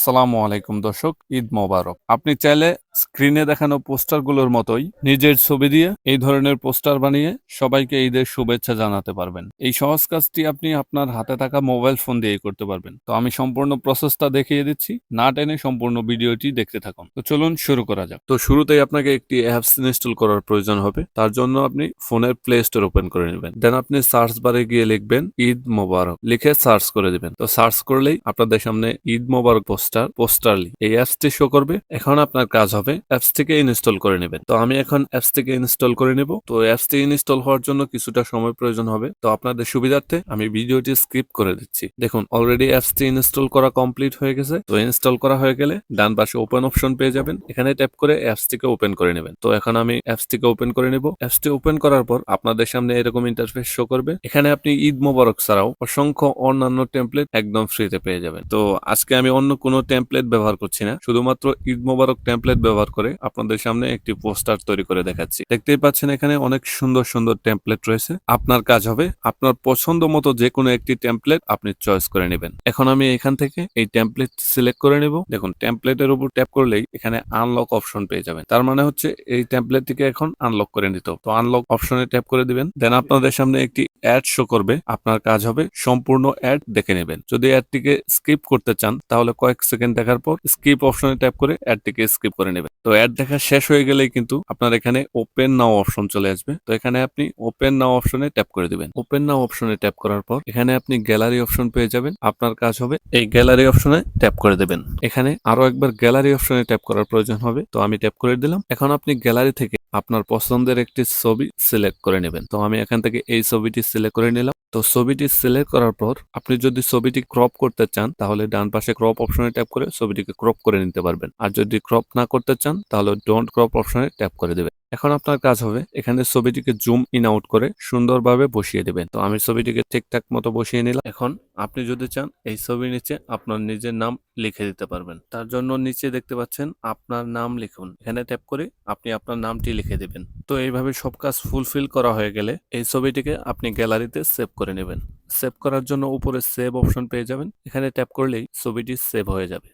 আসসালামু আলাইকুম দর্শক, ঈদ মোবারক। আপনি চাইলে স্ক্রিনে দেখানো পোস্টারগুলোর মতোই নিজের ছবি দিয়ে এই ধরনের পোস্টার বানিয়ে সবাইকে ঈদের শুভেচ্ছা জানাতে পারবেন। এই সহজ কাজটি আপনি আপনার হাতে থাকা মোবাইল ফোন দিয়েই করতে পারবেন। তো আমি সম্পূর্ণ প্রসেসটা দেখিয়ে দিচ্ছি, না টেনে সম্পূর্ণ ভিডিওটি দেখতে থাকুন। তো চলুন শুরু করা যাক। তো শুরুতেই আপনাকে একটি অ্যাপস ইনস্টল করার প্রয়োজন হবে। তার জন্য আপনি ফোনের প্লে স্টোর ওপেন করে নেবেন। দেন আপনি সার্চ বারে গিয়ে লিখবেন ঈদ মোবারক, লিখে সার্চ করে দিবেন। তো সার্চ করলেই আপনাদের সামনে ঈদ মোবারক পোস্টারলি এই অ্যাপসটি শো করবে। এখন আপনার কাজ হবে অ্যাপস থেকে ইনস্টল করে নেবেন। তো আমি এখন অ্যাপস থেকে ইনস্টল করে নেব। তো অ্যাপসটি ইনস্টল হওয়ার জন্য কিছুটা সময় প্রয়োজন হবে। তো আপনাদের সুবিধার্থে আমি ভিডিওটি স্কিপ করে দিচ্ছি। দেখুন অলরেডি অ্যাপসটি ইনস্টল করা কমপ্লিট হয়ে গেছে। তো ইনস্টল করা হয়ে গেলে ডান পাশে ওপেন অপশন পেয়ে যাবেন। এখানে ট্যাপ করে অ্যাপসটিকে ওপেন করে নেবেন। তো এখন আমি অ্যাপসটিকে ওপেন করে নেব। অ্যাপসটি ওপেন করার পর আপনাদের সামনে এরকম ইন্টারফেস শো করবে। এখানে আপনি ঈদ মোবারক ছাড়াও অসংখ্য অন্যান্য টেমপ্লেট একদম ফ্রিতে পেয়ে যাবেন। তো আজকে আমি অন্য কোনো টেমপ্লেট ব্যবহার করছি না, শুধুমাত্র ঈদ মোবারক টেমপ্লেট ব্যবহার করে আপনাদের সামনে একটি পোস্টার তৈরি করে দেখাচ্ছি। দেখতেই পাচ্ছেন এখানে অনেক সুন্দর সুন্দর টেমপ্লেট রয়েছে। আপনার কাজ হবে আপনার পছন্দ মতো যে কোনো একটি টেমপ্লেট আপনি চয়েস করে নেবেন। এখন আমি এখান থেকে এই টেমপ্লেট সিলেক্ট করে নেব। দেখুন টেমপ্লেটের উপর ট্যাপ করলেই এখানে আনলক অপশন পেয়ে যাবেন। তার মানে হচ্ছে এই টেমপ্লেটটিকে এখন আনলক করে নিতে হবে। তো আনলক অপশনে ট্যাপ করে দিবেন। দেন আপনাদের সামনে একটি অ্যাড শো করবে। আপনার কাজ হবে সম্পূর্ণ অ্যাড দেখে নেবেন। যদি অ্যাডটিকে স্কিপ করতে চান তাহলে কয়েক সেকেন্ড দেখার পর স্কিপ অপশনে ট্যাপ করে অ্যাডটিকে স্কিপ করে নেবেন। তো অ্যাড দেখা শেষ হয়ে গেলেই কিন্তু আপনার এখানে ওপেন নাও অপশন চলে আসবে। তো এখানে আপনি ওপেন নাও অপশনে ট্যাপ করে দিবেন। ওপেন নাও অপশনে ট্যাপ করার পর এখানে আপনি গ্যালারি অপশন পেয়ে যাবেন। আপনার কাজ হবে এই গ্যালারি অপশনে ট্যাপ করে দেবেন। এখানে আরো একবার গ্যালারি অপশনে ট্যাপ করার প্রয়োজন হবে। তো আমি ট্যাপ করে দিলাম। এখন আপনি গ্যালারি থেকে আপনার পছন্দের একটি ছবি সিলেক্ট করে নেবেন। তো আমি এখান থেকে এই ছবিটি সিলেক্ট করে নিলাম। তো ছবিটি সিলেক্ট করার পর আপনি যদি ছবিটি ক্রপ করতে চান তাহলে ডান পাশে ক্রপ অপশনে ট্যাপ করে ছবিটিকে ক্রপ করে নিতে পারবেন। আর যদি ক্রপ না করতে চান তাহলে ডোন্ট ক্রপ অপশনে ট্যাপ করে দেবেন। এখন আপনার কাজ হবে এখানে ছবিটিকে জুম ইন আউট করে সুন্দরভাবে বসিয়ে দেবেন। তো আমি ছবিটিকে ঠিকঠাক মতো বসিয়ে নিলাম। এখন আপনি যদি চান এই ছবির নিচে আপনার নিজের নাম লিখে দিতে পারবেন। তার জন্য নিচে দেখতে পাচ্ছেন আপনার নাম লিখুন। এখানে ট্যাপ করে আপনি আপনার নামটি লিখে দিবেন। তো এইভাবে সব কাজ ফুলফিল করা হয়ে গেলে এই ছবিটিকে আপনি গ্যালারিতে সেভ করে নেবেন। সেভ করার জন্য উপরে সেভ অপশন পেয়ে যাবেন। এখানে ট্যাপ করলেই ছবিটি সেভ হয়ে যাবে।